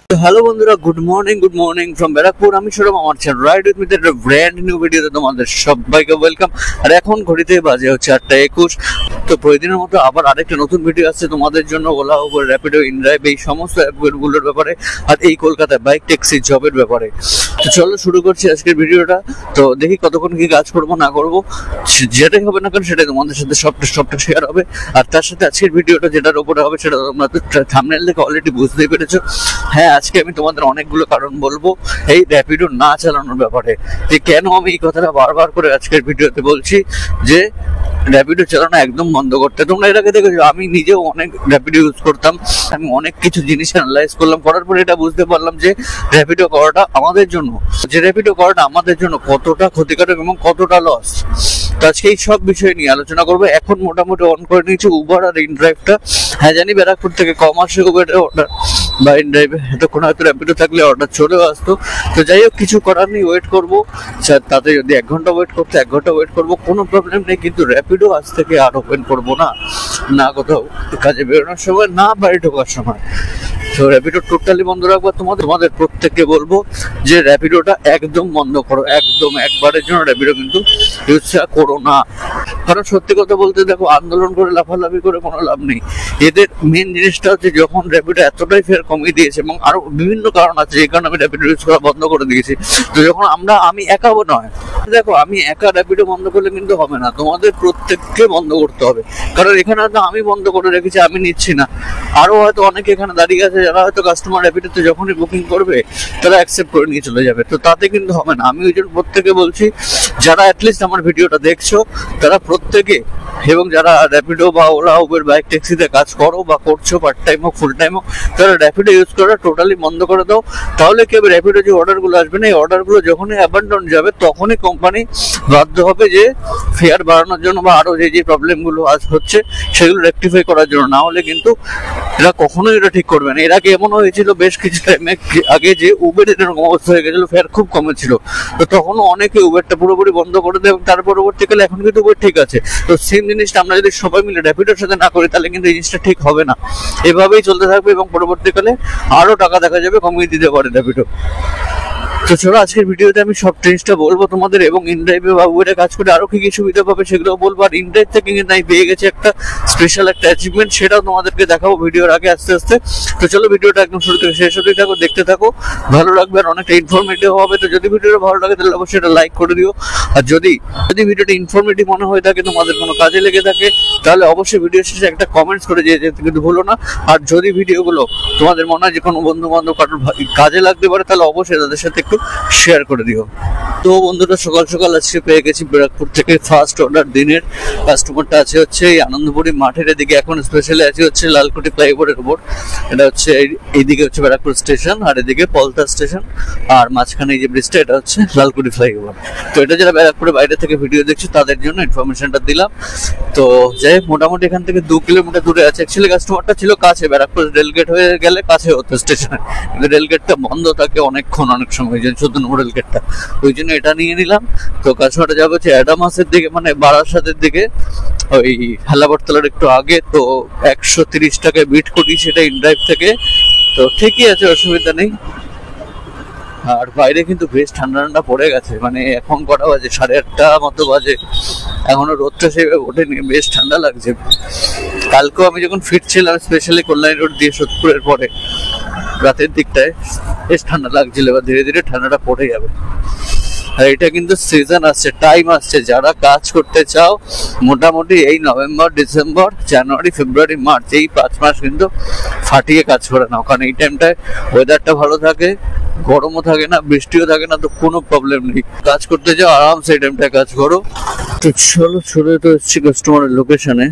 Hello বন্ধুরা, good morning from Barrackpore. আমি সৌরভ, আমার চ্যানেল রাইড উইথ মিতে একটা ব্র্যান্ড নিউ ভিডিওতে তোমাদের সবাইকে ওয়েলকাম। আর এখন ঘড়িতে বাজে হচ্ছে 8:21। তো প্রতিদিনের মতো আবার আরেকটা নতুন ভিডিও আসছে তোমাদের জন্য, ওলা, উবের, র্যাপিডো, ইনড্রাইভ, এই সমস্ত অ্যাপগুলোর ব্যাপারে, আর এই কলকাতায় বাইক ট্যাক্সি জবের ব্যাপারে। তো চলো শুরু করছি আজকের ভিডিওটা। তো দেখি কতক্ষণ কি কাজ করবো না করবো, যেটাই হবে না কেন সেটাই তোমাদের সাথে সবটা শেয়ার হবে। আর তার সাথে আজকের ভিডিওটা যেটার উপরে হবে সেটা তোমরা থাম্বনেল দেখে অলরেডি বুঝতেই পেরেছো। হ্যাঁ, আজকে আমি তোমাদের অনেকগুলো কারণ বলবো এই র্যাপিডো না চালানোর ব্যাপারে, যে কেন আমি এই কথাটা বারবার করে আজকের ভিডিওতে বলছি যে র্যাপিডো চালানো একদম বন্ধ করতে। তোমরা এর আগে দেখেছো আমি নিজেও অনেক র্যাপিডো ইউজ করতাম, আমি অনেক কিছু জিনিস অ্যানালাইজ করলাম, করার পরে এটা বুঝতে পারলাম যে র্যাপিডো করাটা আমাদের জন্য কতটা ক্ষতিকারক এবং কতটা লস। তো আজকে এই সব বিষয় নিয়ে আলোচনা করবো। এখন মোটামুটি অন করে নিয়েছি উবার আর ইনড্রাইভটা। হ্যাঁ জানি ব্যারাকপুর থেকে কম আসে উবারের অর্ডার বা ইনড্রাইভে, এতক্ষণ হয়তো র্যাপিডো থাকলে অর্ডার চলেও আসতো। তো যাই হোক, কিছু করার নেই, ওয়েট করবো। তাতে যদি 1 ঘন্টা ওয়েট করতে 1 ঘন্টা ওয়েট করবো, কোনো প্রবলেম নেই। কিন্তু র্যাপিডো আজ থেকে আর ওপেন করবো না কোথাও কাজে বেরোনোর সময়, না বাড়ি ঢোকার সময়। তো র্যাপিডো টোটালি বন্ধ রাখবো। তোমাদের প্রত্যেককে বলবো যে র্যাপিডোটা একদম বন্ধ করো, একদম একবারের জন্য র্যাপিডো কিন্তু ইউজ করো না। কারণ সত্যি কথা বলতে দেখো, আন্দোলন করে লাফালাফি করে কোনো লাভ নেই। এদের মেন জিনিসটা হচ্ছে যখন র্যাপিডো এতটাই ফের কমিয়ে দিয়েছে, এবং আরো বিভিন্ন কারণ আছে এই কারণে আমি র্যাপিডো ইউজ করা বন্ধ করে দিয়েছি। তো যখন আমি একাও নয়, দেখো আমি একা র্যাপিডো বন্ধ করলে কিন্তু হবে না, তোমাদের প্রত্যেককে বন্ধ করতে হবে। কারণ এখানে হয়তো আমি বন্ধ করে রেখেছি, আমি নিচ্ছি না, আরো হয়তো অনেকে এখানে দাঁড়িয়ে আছে যারা হয়তো কাস্টমার র্যাপিডোতে যখনই বুকিং করবে তারা অ্যাকসেপ্ট করে নিয়ে চলে যাবে। তো তাতে কিন্তু হবে না। আমি ওই জন্য প্রত্যেকে বলছি, যারা অ্যাটলিস্ট আমার ভিডিওটা দেখছো তারা প্রত্যেকে, এবং যারা র্যাপিডো বা ওলা, উবের, বাইক ট্যাক্সিতে কাজ করো বা করছো, পার্ট টাইম হোক ফুল টাইম হোক, তারা র্যাপিডো ইউজ করা টোটালি বন্ধ করে দাও। তাহলে কি হবে, র্যাপিডো যে অর্ডারগুলো আসবে না, এই অর্ডারগুলো যখনই অ্যাবান্ডন যাবে তখনই কোম্পানি বাধ্য হবে যে ফেয়ার বাড়ানোর জন্য বা আরো যে প্রবলেমগুলো আজ হচ্ছে সেগুলো রেকটিফাই করার জন্য। না হলে কিন্তু এরা কখনোই এটা ঠিক করবে না। এর আগে এমন হয়েছিল বেশ কিছু টাইমে আগে, যে উবেরের এরকম অবস্থা হয়ে গেছিল, ফেয়ার খুব কমেছিল। তো তখনও অনেকে উবেরটা পুরোপুরি বন্ধ করে দেয়, এবং তার পরবর্তীকালে এখন কিন্তু উবের ঠিক আছে। তো সেম জিনিসটা আমরা যদি সবাই মিলে র্যাপিডোর সাথে না করি তাহলে কিন্তু এই জিনিসটা ঠিক হবে না। এভাবেই চলতে থাকবে এবং পরবর্তীকালে আরো টাকা দেখা যাবে কমিয়ে দিতে পারে র্যাপিডো। তো চলো আজকের ভিডিওতে আমি সব জিনিসটা বলবো তোমাদের, এবং ইনড্রাইভে বা উবেরে কাজ করে আরো কি কি সুবিধা পাবে সেগুলো বলবো। আর ইনড্রাইভ থেকে কিন্তু আমি পেয়ে গেছি একটা স্পেশাল একটা অ্যাচিভমেন্ট, সেটাও তোমাদেরকে দেখাবো ভিডিওর আগে আস্তে আস্তে। তো চলো ভিডিওটা একদম শুরু থেকে শেষ অবধি থাকো, দেখতে থাকো, ভালো লাগবে আর অনেকটা ইনফরমেটিভ হবে। তো যদি ভিডিওটা ভালো লাগে তাহলে অবশ্যই এটা লাইক করে দিও। আর যদি ভিডিওটা ইনফরমেটিভ মনে হয়ে থাকে, তোমাদের কোনো কাজে লেগে থাকে, তাহলে অবশ্যই ভিডিও শেষে একটা কমেন্টস করে যেতে কিন্তু ভুলো না। আর যদি ভিডিওগুলো তোমাদের মনে হয় যে কোনো বন্ধু বান্ধব কারোর কাজে লাগতে পারে, তাহলে অবশ্যই তাদের সাথে একটু শেয়ার করে দিও। তো বন্ধুরা, সকাল সকাল আজকে পেয়ে গেছি ব্যারাকপুর থেকে ফার্স্ট অর্ডার দিনের। কাস্টমারটা আছে হচ্ছে এই আনন্দপুরি মাঠের এদিকে, এখন স্পেশালি আছে হচ্ছে লালকুটি ফ্লাইওভারের উপর। এটা হচ্ছে এইদিকে হচ্ছে ব্যারাকপুর স্টেশন, আর এদিকে পলতা স্টেশন, আর মাঝখানে এই যে ব্রিজটা এটা হচ্ছে লালকুটি ফ্লাইওভার। তো এটা যারা ব্যারাকপুরের বাইরে থেকে ভিডিও দেখছো তাদের জন্য ইনফরমেশনটা দিলাম। তো যাই হোক, মোটামুটি এখান থেকে 2 কিলোমিটার দূরে আছে। অ্যাকচুয়ালি কাস্টমারটা ছিল কাছে, ব্যারাকপুর রেলগেট হয়ে গেলে কাছে হতো স্টেশনে, কিন্তু রেলগেটটা বন্ধ থাকে অনেকক্ষণ, অনেক সময়, 14 নম্বর রেলগেটটা, ওই জন্য এটা নিয়ে নিলাম। তো কাস্টমারটা যাবে হচ্ছে অ্যাডামাসের দিকে, মানে বারাসাতের দিকে, ওই হেলাবরতলার একটু আগে। তো 130 টাকায় বিট করি সেটা ইনড্রাইভ থেকে। তো ঠিকই আছে, অসুবিধা নেই। আর বাইরে কিন্তু বেশ ঠান্ডা পড়ে গেছে, মানে এখন কটা বাজে, 8:30 মতো বাজে, এখনো রোদটা সেভাবে ওঠেনি, বেশ ঠান্ডা লাগছে। কালকেও আমি যখন ফিরছিলাম স্পেশালি কল্যাণী রোড দিয়ে সোদপুরের পরে রাতের দিকটায়, বেশ ঠান্ডা লাগছিল। এবার ধীরে ধীরে ঠান্ডাটা পড়ে যাবে। আর এটা কিন্তু সিজন আসছে, টাইম আসছে, যারা কাজ করতে চাও মোটামুটি এই নভেম্বর, ডিসেম্বর, জানুয়ারি, ফেব্রুয়ারি, মার্চ, এই 5 মাস কিন্তু ফাটিয়ে কাজ করে নাও। কারণ এই টাইমটায় ওয়েদারটা ভালো থাকে, গরমও থাকে না, বৃষ্টিও থাকে না, তো কোনো প্রবলেম নেই। কাজ করতে যাও আরামসে এই টাইমটায় কাজ করো। তো চলো চলে তো এসছি কাস্টমারের লোকেশনে।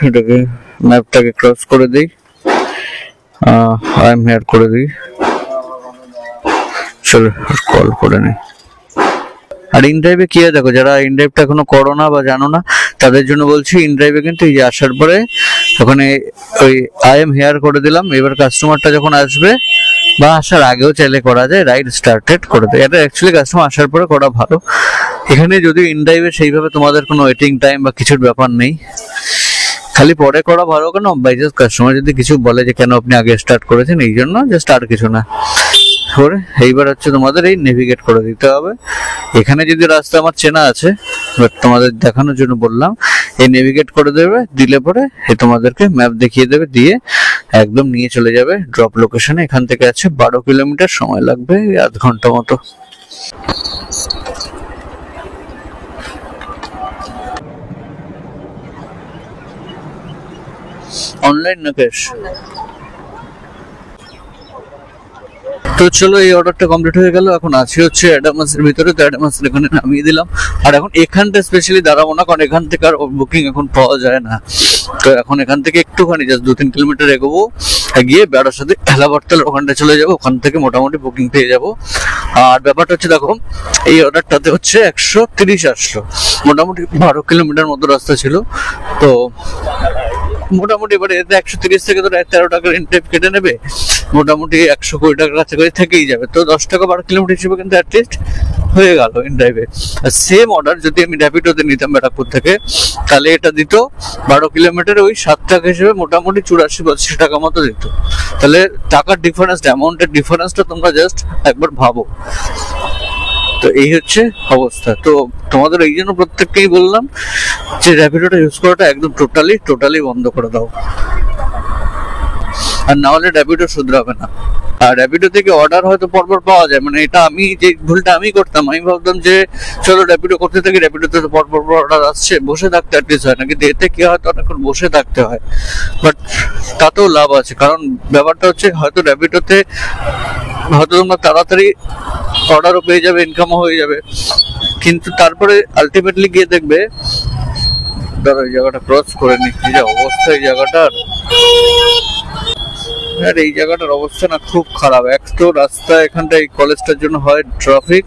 এটাকে ম্যাপটাকে ক্রস করে দিই, আই এম হিয়ার করে দিই। চলো কল করে নি। আর ইনড্রাইভে কি হয় দেখো, যারা ইনড্রাইভটা এখনো করো না বা জানো না তাদের জন্য বলছি, ইনড্রাইভে কিন্তু এই যে আসার পরে ওখানে ওই আই এম হেয়ার করে দিলাম। এবার কাস্টমারটা যখন আসবে বা আসার আগেও চাইলে করা যায়, রাইড স্টার্টেড করে দেয়। এটা অ্যাকচুয়ালি কাস্টমার আসার পরে করা ভালো। এখানে যদি ইনড্রাইভে সেইভাবে তোমাদের কোনো ওয়েটিং টাইম বা কিছুর ব্যাপার নেই, খালি পরে করা ভালো, কেন বাই চান্স কাস্টমার যদি কিছু বলে যে কেন আপনি আগে স্টার্ট করেছেন, এই জন্য জাস্ট আর কিছু না। করে এইবার হচ্ছে তোমাদের এই নেভিগেট করে দিতে হবে। এখানে যদি রাস্তা আমার চেনা আছে, বাট তোমাদের দেখানোর জন্য বললাম, এই নেভিগেট করে দেবে, দিলে পরে এই তোমাদেরকে ম্যাপ দেখিয়ে দেবে, দিয়ে একদম নিয়ে চলে যাবে ড্রপ লোকেশনে। এখান থেকে আছে 12 কিলোমিটার, সময় লাগবে আধ ঘন্টা মতো। অনলাইন না ক্যাশ? তো চলো, এই অর্ডারটা কমপ্লিট হয়ে গেল। এখন আছি হচ্ছে অ্যাডামাসের ভিতরে, তো অ্যাডামাসের এখানে নামিয়ে দিলাম। আর এখন এখানটা স্পেশালি দাঁড়াবো না, কারণ এখান থেকে আর বুকিং এখন পাওয়া যায় না। তো এখন এখান থেকে একটুখানি জাস্ট 2-3 কিলোমিটার এগোবো, গিয়ে বেড়ার সাথে হেলাবারতলার ওখানটা চলে যাবো, ওখান থেকে মোটামুটি বুকিং পেয়ে যাবো। আর ব্যাপারটা হচ্ছে দেখো, এই অর্ডারটাতে হচ্ছে 130 আসলো, মোটামুটি 12 কিলোমিটার মতো রাস্তা ছিল। তো মোটামুটি এবারে এতে 130 থেকে ধরো 13 টাকার ইনটেক কেটে নেবে, মোটামুটি 120 টাকার কাছাকাছি থেকেই যাবে। তো 10 টাকা 12 কিলোমিটার হিসেবে কিন্তু অ্যাটলিস্ট হয়ে গেল ইন ড্রাইভে। আর সেম অর্ডার যদি আমি র্যাপিডোতে নিতাম ব্যারাকপুর থেকে, তাহলে এটা দিত 12 কিলোমিটারে ওই 7 টাকা হিসেবে মোটামুটি 84-85 টাকা মতো দিত। তাহলে টাকার ডিফারেন্স, অ্যামাউন্টের ডিফারেন্সটা তোমরা জাস্ট একবার ভাবো। তো এই হচ্ছে অবস্থা। তো তোমাদের এই জন্য প্রত্যেককেই বললাম যে র্যাপিডোটা ইউজ করাটা একদম টোটালি বন্ধ করে দাও, আর না হলে র্যাপিডো শুধরাবে না। আর র্যাপিডো থেকে অর্ডার হয়তো পরপর পাওয়া যায়, মানে এটা আমি যে ভুলটা আমি করতাম, আমি ভাবতাম যে চলো র্যাপিডো করতে থাকি, র্যাপিডোতে তো পরপর অর্ডার আসছে, বসে থাকতে অ্যাটলিস্ট হয় না, কিন্তু এতে কি হয়তো অনেকক্ষণ বসে থাকতে হয়। বাট তাতেও লাভ আছে, কারণ ব্যাপারটা হচ্ছে হয়তো র্যাপিডোতে হয়তো তোমরা তাড়াতাড়ি অর্ডারও পেয়ে যাবে, ইনকামও হয়ে যাবে, কিন্তু তারপরে আলটিমেটলি গিয়ে দেখবে, ধরো এই জায়গাটা ক্রস করে নি, এই যে অবস্থা এই জায়গাটার, আর এই জায়গাটার অবস্থা না খুব খারাপ। এক তো রাস্তা এখানটা এই কলেজটার জন্য হয় ট্রাফিক,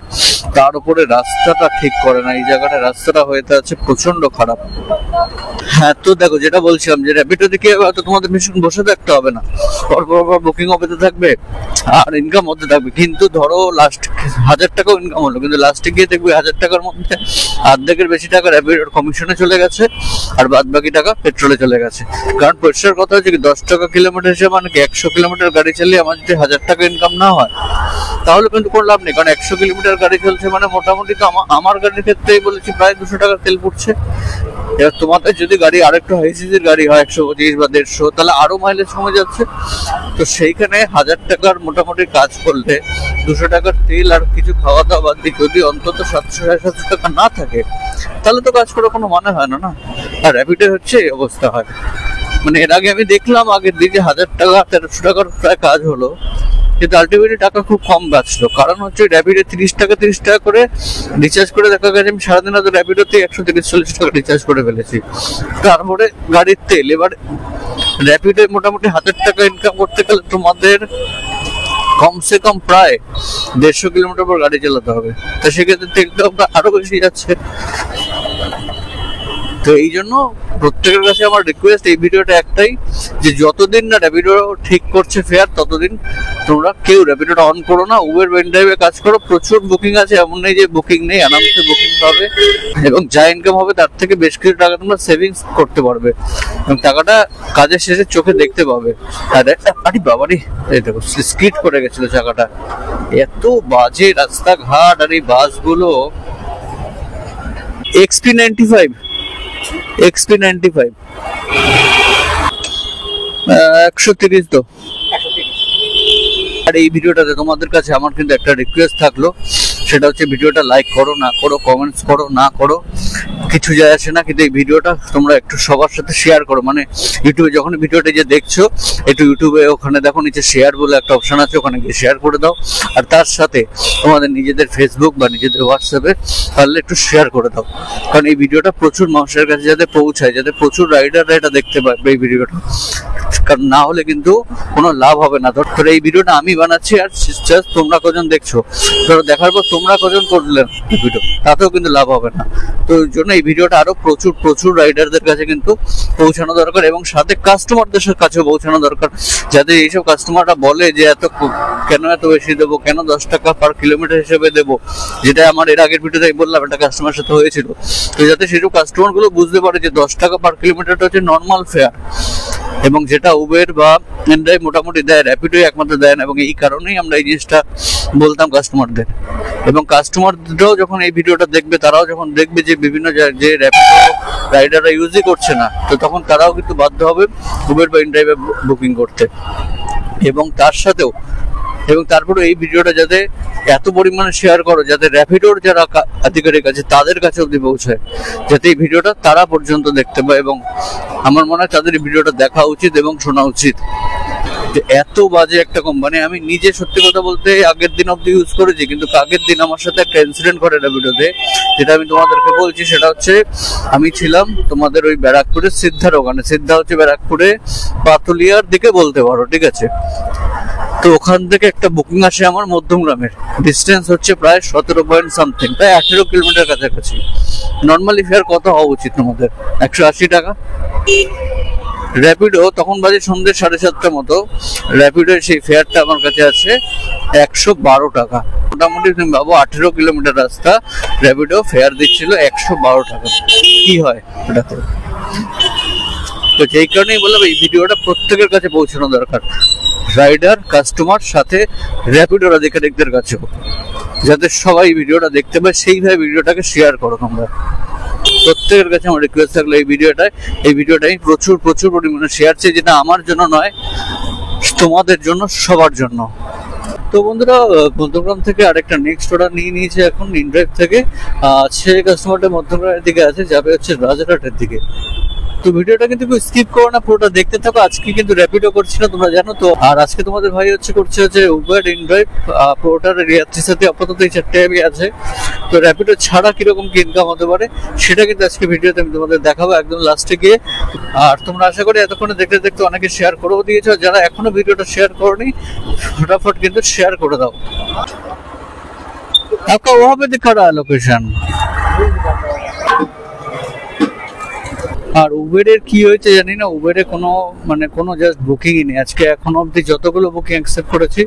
তার উপরে রাস্তাটা ঠিক করে না, এই জায়গাটা রাস্তাটা হয়ে আছে প্রচন্ড খারাপ। হ্যাঁ, তো দেখো যেটা বলছিলাম যে র্যাপিডো দিকে হয়তো তোমাদের ভীষণ বসে থাকতে হবে না, পরপর বুকিং পেতে থাকবে আর ইনকাম হতে থাকবে। কিন্তু ধরো লাস্ট 1000 টাকাও ইনকাম হলো, কিন্তু লাস্টে গিয়ে দেখবে 1000 টাকার মধ্যে অর্ধেকের বেশি টাকা র্যাপিডোর কমিশনে চলে গেছে, আর বাদ বাকি টাকা পেট্রোলে চলে গেছে। কারণ পরিষ্কার কথা হচ্ছে কি, 10 টাকা কিলোমিটার হিসেবে মানে কি 100 কিলোমিটার গাড়ি চালিয়ে আমার যদি 1000 টাকা ইনকাম না হয়, তাহলে কিন্তু কোনো লাভ নেই। কারণ 100 কিলোমিটার গাড়ি চলছে মানে মোটামুটি তো আমার গাড়ির ক্ষেত্রেই বলেছি প্রায় 200 টাকার তেল পড়ছে। এবার তোমাদের যদি গাড়ি আরেকটু হাই সিসির গাড়ি হয় 125 বা 150, তাহলে আরো মাইলেজ কমে যাচ্ছে। তো সেইখানে 1000 টাকার মোটামুটি কাজ করলে 200 টাকার তেল আর কিছু খাওয়া দাওয়া বাদ দিয়ে যদি অন্তত 700-750 টাকা না থাকে, তাহলে তো কাজ করার কোনো মানে হয় না। আর র্যাপিডো হচ্ছে এই অবস্থা হয়। মানে এর আগে আমি দেখলাম আগের দিকে 1000 টাকা 1300 টাকার প্রায় কাজ হলো, কিন্তু আলটিমেটলি টাকা খুব কম বাঁচলো। কারণ হচ্ছে র্যাপিডো 30 টাকা করে রিচার্জ করে দেখা গেছে আমি সারাদিন হয়তো র্যাপিডোতে 130-140 টাকা রিচার্জ করে ফেলেছি, তারপরে গাড়ির তেল। এবার র্যাপিডো মোটামুটি 1000 টাকা ইনকাম করতে গেলে তোমাদের কমসে কম প্রায় 150 কিলোমিটার পর গাড়ি চালাতে হবে, তো সেক্ষেত্রে তেলটা আরো বেশি যাচ্ছে। তো এই জন্য প্রত্যেকের কাছে আমার রিকোয়েস্ট এই ভিডিওটা একটাই, যে যতদিন না র্যাপিডো ঠিক করছে ফেয়ার, ততদিন তোমরা কেউ র্যাপিডোটা অন করো না, উবের বেনড্রাইভে কাজ করো। প্রচুর বুকিং আছে, এমন নেই যে বুকিং নেই, আরামসে বুকিং পাবে, এবং যা ইনকাম হবে তার থেকে বেশ কিছু টাকা তোমরা সেভিংস করতে পারবে, এবং টাকাটা কাজের শেষে চোখে দেখতে পাবে। আর আরে বাবারি, এই দেখো স্কিড করে গেছিল চাকাটা, এত বাজে রাস্তাঘাট। আর এই বাসগুলো XP95 130 তো। আর এই ভিডিওটাতে তোমাদের কাছে আমার কিন্তু একটা রিকোয়েস্ট থাকলো, সেটা হচ্ছে ভিডিওটা লাইক করো না করো, কমেন্টস করো না করো, কিছু যায় আসে না, কিন্তু এই ভিডিওটা তোমরা একটু সবার সাথে শেয়ার করো। মানে ইউটিউবে যখন ভিডিওটা যে দেখছো, একটু ইউটিউবে ওখানে দেখো নিচে শেয়ার বলে একটা অপশন আছে, ওখানে গিয়ে শেয়ার করে দাও। আর তার সাথে তোমাদের নিজেদের ফেসবুক বা নিজেদের হোয়াটসঅ্যাপে পারলে একটু শেয়ার করে দাও, কারণ এই ভিডিওটা প্রচুর মানুষের কাছে যাতে পৌঁছায়, যাতে প্রচুর রাইডাররা এটা দেখতে পারবে এই ভিডিওটা। কারণ না হলে কিন্তু কোনো লাভ হবে না। ধরো এই ভিডিওটা আমি বানাচ্ছি আর জাস্ট তোমরা কজন দেখছো, ধরো দেখার পর তোমরা কজন করলেন ভিডিও, তাতেও কিন্তু লাভ হবে না। তো ওই জন্য এই ভিডিওটা আরো প্রচুর রাইডারদের কাছে কিন্তু পৌঁছানো দরকার, এবং সাথে কাস্টমারদের কাছেও পৌঁছানো দরকার, যাতে এইসব কাস্টমাররা বলে যে কেন এত বেশি দেবো, কেন 10 টাকা পার কিলোমিটার হিসেবে দেবো, যেটা আমার এর আগের ভিডিওতে বললাম একটা কাস্টমার সাথে হয়েছিল। তো যাতে সেসব কাস্টমার গুলো বুঝতে পারে যে 10 টাকা পার কিলোমিটারটা হচ্ছে নর্মাল ফেয়ার, এবং যেটা উবের বা ইনড্রাইভ মোটামুটি দেয়, র্যাপিডো একমাত্র দেয় না। এবং এই কারণেই আমরা এই জিনিসটা বলতাম কাস্টমারদের, এবং কাস্টমাররাও যখন এই ভিডিওটা দেখবে, তারাও যখন দেখবে যে বিভিন্ন যে র্যাপিডো রাইডাররা ইউজই করছে না, তো তখন তারাও কিন্তু বাধ্য হবে উবের বা ইনড্রাইভে বুকিং করতে। এবং তার সাথেও তারপরে এই ভিডিওটা যাতে এত পরিমাণে শেয়ার করো যাতে র্যাপিডোর যারা আধিকারিক আছে তাদের কাছে অবধি পৌঁছায়, যাতে এই ভিডিওটা তারা পর্যন্ত দেখতে পায়। এবং আমার মনে হয় তাদের এই ভিডিওটা দেখা উচিত এবং শোনা উচিত। এত বাজে একটা কোম্পানি, আমি নিজে সত্যি কথা বলতে আগের দিন অব্দি ইউজ করেছি, কিন্তু আগের দিন আমার সাথে একটা ইনসিডেন্ট করে র্যাপিডোতে, যেটা আমি তোমাদেরকে বলছি। সেটা হচ্ছে আমি ছিলাম তোমাদের ওই ব্যারাকপুরের সিদ্ধার ওখানে, সিদ্ধা হচ্ছে ব্যারাকপুরে পাতুলিয়ার দিকে বলতে পারো, ঠিক আছে। তো ওখান থেকে একটা বুকিং আসে আমার মধ্যমগ্রামের, ডিস্টেন্স হচ্ছে প্রায় 17 পয়েন্ট সামথিং, প্রায় 18 কিলোমিটার কাছাকাছি। নর্মালি ফেয়ার কত হওয়া উচিত তোমাদের? 180 টাকা। র্যাপিডো তখন বাজে সন্ধ্যে 7:30 মতো, র্যাপিডোর সেই ফেয়ারটা আমার কাছে আছে 112 টাকা। মোটামুটি তুমি ভাবো 18 কিলোমিটার রাস্তা র্যাপিডো ফেয়ার দিচ্ছিল 112 টাকা। কি হয় এটাতে? তো যেই কারণেই বললাম এই ভিডিওটা প্রত্যেকের কাছে পৌঁছানো দরকার, রাইডার, কাস্টমার, সাথে র্যাপিডোর আধিকারিকদের কাছেও, যাতে সবাই ভিডিওটা দেখতে পায়। সেইভাবে ভিডিওটাকে শেয়ার করো তোমরা। প্রত্যেকের কাছে আমার রিকোয়েস্ট থাকলো এই ভিডিওটা আমি প্রচুর পরিমাণে শেয়ার চাই, যেটা আমার জন্য নয়, তোমাদের জন্য, সবার জন্য। তো বন্ধুরা, মধ্যমগ্রাম থেকে আরেকটা নেক্সট অর্ডার নিয়ে নিয়েছে এখন ইনড্রাইভ থেকে। সেই কাস্টমারটা মধ্যমগ্রামের দিকে আছে, যাবে হচ্ছে রাজারহাটের দিকে। তো ভিডিওটা কিন্তু স্কিপ করো না, পুরোটা দেখতে থাকো। আজকে কিন্তু র্যাপিডো করছি না, তোমরা জানো তো। আর আজকে তোমাদের ভাই করছে উবের, ইনড্রাইভ, পুরোটার রিয়াত্রির সাথে আপাতত এই 4টে অ্যাপই আছে। তো র্যাপিডো ছাড়া কিরকম কি ইনকাম হতে পারে সেটা কিন্তু আজকে ভিডিওতে আমি তোমাদের দেখাবো একদম লাস্টে গিয়ে। আর তোমরা আশা করি এতক্ষণে দেখতে অনেকে শেয়ার করেও দিয়েছো, যারা এখনো ভিডিওটা শেয়ার করোনি ফটাফট কিন্তু শেয়ার করে দাও। आपका वहाँ पे दिखा रहा है लोकेशन। আর উবেরের কি হয়েছে জানি না, উবেরে কোনো জাস্ট বুকিংই নেই আজকে। এখনো অব্দি যতগুলো বুকিং অ্যাকসেপ্ট করেছি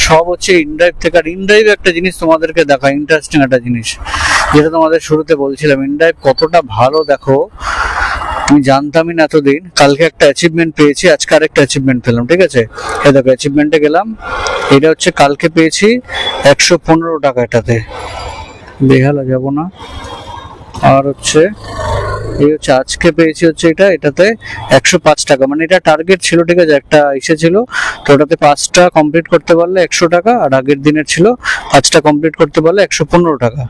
সব হচ্ছে ইনড্রাইভ থেকে। আর ইনড্রাইভ একটা জিনিস তোমাদেরকে দেখা, ইন্টারেস্টিং একটা জিনিস, যেটা তোমাদের শুরুতে বলছিলাম, ইনড্রাইভ কতটা ভালো দেখো, আমি জানতামই না এতদিন। কালকে একটা অ্যাচিভমেন্ট পেয়েছি, আজকে আরেকটা অ্যাচিভমেন্ট পেলাম, ঠিক আছে। এই দেখো অ্যাচিভমেন্টে গেলাম, এটা হচ্ছে কালকে পেয়েছি 115 টাকা এটাতে, বেহালা যাব না। আর হচ্ছে এই হচ্ছে আজকে পেয়েছি হচ্ছে এটাতে 105 টাকা, মানে এটা টার্গেট ছিল, ঠিক আছে, একটা এসেছিল। তো ওটাতে 5টা কমপ্লিট করতে পারলে 100 টাকা, আর আগের দিনের ছিল 5টা কমপ্লিট করতে পারলে 115 টাকা।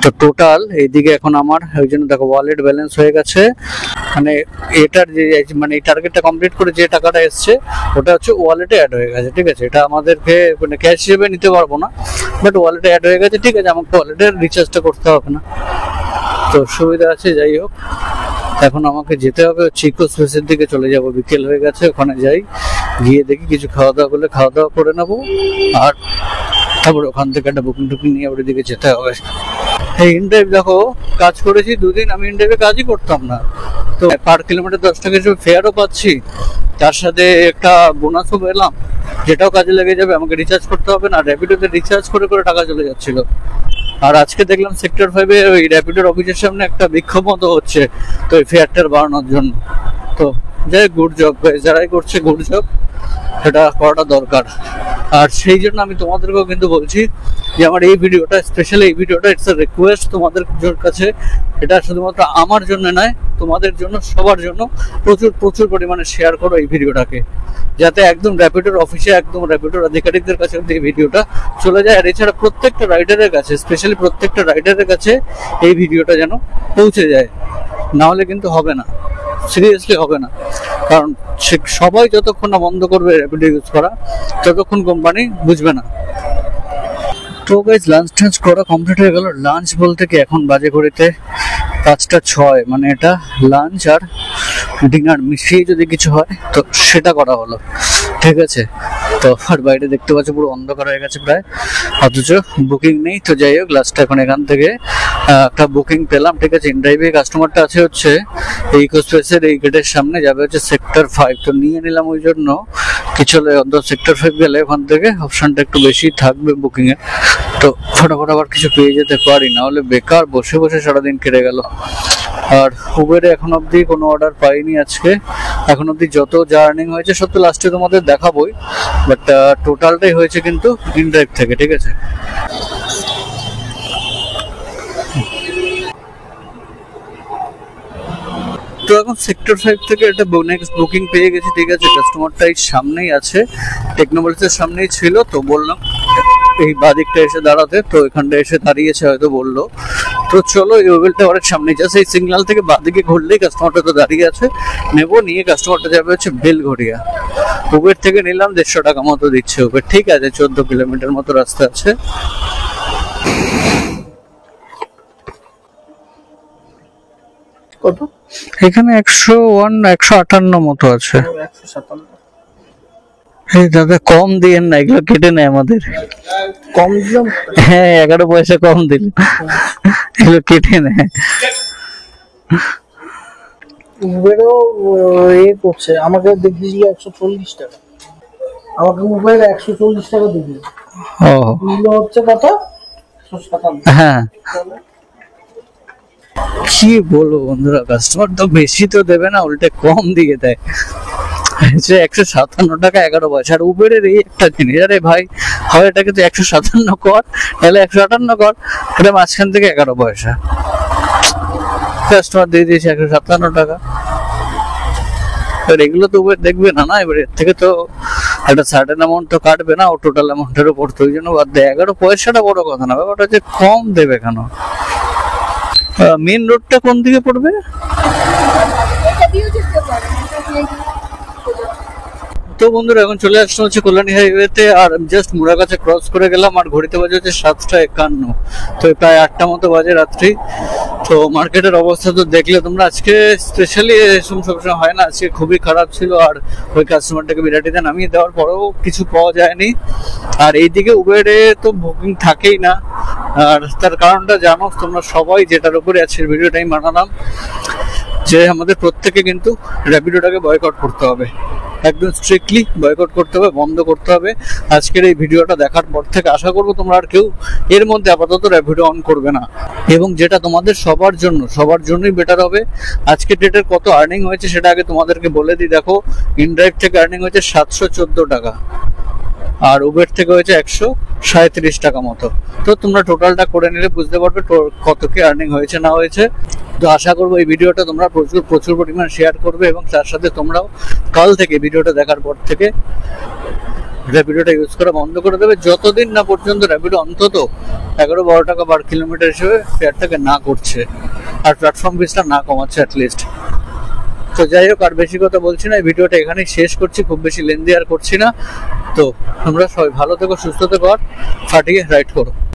তো টোটাল এইদিকে এখন আমার ওই জন্য দেখো ওয়ালেট ব্যালেন্স হয়ে গেছে, মানে এটার যে মানে এই টার্গেটটা কমপ্লিট করে যে টাকাটা এসছে ওটা হচ্ছে ওয়ালেটে অ্যাড হয়ে গেছে, ঠিক আছে। এটা আমাদেরকে মানে ক্যাশ হিসেবে নিতে পারবো না, বাট ওয়ালেটে অ্যাড হয়ে গেছে, ঠিক আছে। আমাকে ওয়ালেটের রিচার্জটা করতে হবে না, তো সুবিধা আছে। যাই হোক, এখন আমাকে যেতে হবে হচ্ছে ইকো স্পেসের দিকে চলে যাব, বিকেল হয়ে গেছে। ওখানে যাই, গিয়ে দেখি কিছু খাওয়া দাওয়া করলে খাওয়া দাওয়া করে নেবো, আর তারপরে ওখান থেকে একটা বুকিং নিয়ে ওর দিকে যেতে হবে। এই ইনড্রাইভ দেখো কাজ করেছি 2 দিন, আমি ইনড্রাইভে কাজই করতাম না, তো পার কিলোমিটার 10 টাকা হিসেবে ফেয়ারও পাচ্ছি, তার সাথে একটা বোনাসও পেলাম, যেটাও কাজে লেগে যাবে। আমাকে রিচার্জ করতে হবে না, র্যাপিডোতে রিচার্জ করে টাকা চলে যাচ্ছিল। আর আজকে দেখলাম সেক্টর 5-এ ওই র্যাপিডোর অফিসের সামনে একটা বিক্ষোভ মতো হচ্ছে, তো এই ফেয়ারটার বাড়ানোর জন্য। তো যাই, গুড জব, যারাই করছে গুড জব, সেটা করাটা দরকার। আর সেই জন্য আমি তোমাদেরকেও কিন্তু বলছি যে আমার এই ভিডিওটা, স্পেশালি এই ভিডিওটা, ইটস আ রিকোয়েস্ট তোমাদের কাছে। এটা শুধুমাত্র আমার জন্য নয়, তোমাদের জন্য, সবার জন্য প্রচুর পরিমাণে শেয়ার করো এই ভিডিওটাকে, যাতে একদম র্যাপিডোর অফিসে, একদম র্যাপিডোর আধিকারিকদের কাছে এই ভিডিওটা চলে যায়। আর এছাড়া প্রত্যেকটা রাইডারের কাছে, স্পেশালি প্রত্যেকটা রাইডারের কাছে এই ভিডিওটা যেন পৌঁছে যায়, না হলে কিন্তু হবে না, সিরিয়াসলি হবে না। কারণ সবাই যতক্ষণ না বন্ধ করবে র্যাপিডো ইউজ করা, ততক্ষণ কোম্পানি বুঝবে না। তো গাইজ, লাঞ্চ করা কমপ্লিট হয়ে গেল। লাঞ্চ বলতে কি, এখন বাজে ঘড়িতে 5টা 6, মানে এটা লাঞ্চ। আর ডিনার মিশিয়ে যদি কিছু হয় তো সেটা করা হলো, ঠিক আছে। তো আর বাইরে দেখতে পাচ্ছ পুরো অন্ধকার হয়ে গেছে প্রায়, অথচ বুকিং নেই। তো যাই হোক, লাস্ট এখন এখান থেকে একটা বুকিং পেলাম, ঠিক আছে। ইনড্রাইভে কাস্টমারটা আছে হচ্ছে এই ইকোস্পেসের এই গেটের সামনে, যাবে হচ্ছে সেক্টর 5। তো নিয়ে নিলাম ওই জন্য কিছু হলে অন্তত সেক্টর 5 গেলে ওখান থেকে অপশনটা একটু বেশি থাকবে বুকিং এ, তো ফটাফট আবার কিছু পেয়ে যেতে পারি, না হলে বেকার বসে বসে সারাদিন কেটে গেল। আর উবেরে এখন অবধি কোনো অর্ডার পাইনি আজকে, এখন অবধি যত যা আর্নিং হয়েছে সব তো লাস্টে তোমাদের দেখাবোই, বাট টোটালটাই হয়েছে কিন্তু ইনড্রাইভ থেকে, ঠিক আছে। তো এখন সেক্টর 5 থেকে একটা নেক্সট বুকিং পেয়ে গেছি, ঠিক আছে। কাস্টমারটা এই সামনেই আছে, টেকনোপলিসের সামনেই ছিল, তো বললাম এই বাদিকটা এসে দাঁড়াতে, তো এখানটা এসে দাঁড়িয়েছে হয়তো বললো। তো চলো এই ওয়েল টাওয়ারের সামনে জাস্ট এই সিগন্যাল থেকে বাদিকে ঘুরলেই কাস্টমারটা তো দাঁড়িয়ে আছে, নেবো, নিয়ে কাস্টমারটা যাবে হচ্ছে বেলঘড়িয়া। উবের থেকে নিলাম 150 টাকা মতো দিচ্ছে উবের, ঠিক আছে। 14 কিলোমিটার মতো রাস্তা আছে। কত? এখানে 101 158 মতো আছে। 157। এই দাদা কম দিয়েন না, এগুলো কেটে নেয় আমাদের। কম দিলাম? হ্যাঁ 11 পয়সা কম দিল, এগুলো কেটে নেয়। উবেরও করছে, আমাকে দেখিয়েছিল 140 টাকা, আমাকে উবের 140 টাকা দিবি। ও মূল্য হচ্ছে কত? 157। হ্যাঁ, কি বলবো বন্ধুরা, কাস্টমার তো বেশি তো দেবে না, উল্টে কম দিয়ে দেয়। 157 টাকা 11 পয়সা। আর উবেরের এই একটা জিনিস, আরে ভাই হয় এটাকে তো 157 কর, তাহলে 158 কর, এটা মাঝখান থেকে 11 পয়সা। কাস্টমার দিয়ে দিয়েছে 157 টাকা। এগুলো তো উবের দেখবে না, না এবার এর থেকে তো একটা সার্টেন অ্যামাউন্ট তো কাটবে না, ও টোটাল অ্যামাউন্টের উপর, তো ওই জন্য বাদ দেয়। 11 পয়সাটা বড় কথা না, ব্যাপারটা হচ্ছে কম দেবে কেন। মেন রোডটা কোন দিকে পড়বে? তো বন্ধুরা এখন চলে আসলাম হচ্ছে কল্যাণী হাইওয়েতে, আর জাস্ট মুড়াগাছা ক্রস করে গেলাম, আর ঘড়িতে বাজে হচ্ছে 7:51। তো প্রায় 8টা মতো বাজে রাত্রি। তো মার্কেটের অবস্থা তো দেখলে তোমরা, আজকে স্পেশালি এরকম সবসময় হয় না, আজকে খুবই খারাপ ছিল। আর ওই কাস্টমারটাকে বিরাটিতে নামিয়ে দেওয়ার পরেও কিছু পাওয়া যায়নি। আর এইদিকে উবেরে তো বুকিং থাকেই না, আর তার কারণটা জানো তোমরা সবাই, যেটার উপরে আজকের ভিডিওটা আমি বানালাম, যে আমাদের প্রত্যেকে কিন্তু র্যাপিডোটাকে বয়কট করতে হবে, একদম স্ট্রিক্টলি বয়কট করতে হবে, বন্ধ করতে হবে। আজকের এই ভিডিওটা দেখার পর থেকে আশা করবো তোমরা আর কেউ এর মধ্যে আপাতত র্যাপিডো অন করবে না, এবং যেটা তোমাদের সবার জন্যই বেটার হবে। আজকের ডেটের কত আর্নিং হয়েছে সেটা আগে তোমাদেরকে বলে দিই। দেখো, ইনড্রাইভ থেকে আর্নিং হয়েছে 714 টাকা, আর উবের থেকে হয়েছে 137 টাকা মতো। তো তোমরা টোটালটা করে নিলে বুঝতে পারবে কত কি আর্নিং হয়েছে না হয়েছে। তো আশা করবো এই ভিডিওটা তোমরা প্রচুর পরিমাণ শেয়ার করবে, এবং তার সাথে তোমরাও কাল থেকে ভিডিওটা দেখার পর থেকে র্যাপিডোটা ইউজ করা বন্ধ করে দেবে, যতদিন না পর্যন্ত র্যাপিডো অন্তত 11-12 টাকা পার কিলোমিটার হিসেবে ফেয়ারটাকে না করছে, আর প্ল্যাটফর্ম ফিসটা না কমাচ্ছে অ্যাটলিস্ট। তো যাই হোক, আর বেশি কথা বলছি না, এই ভিডিওটা এখানেই শেষ করছি, খুব বেশি লেন্দি আর করছি না। তো তোমরা সবাই ভালো থেকো, সুস্থ থেকো, আর ফাটিয়ে রাইড করো।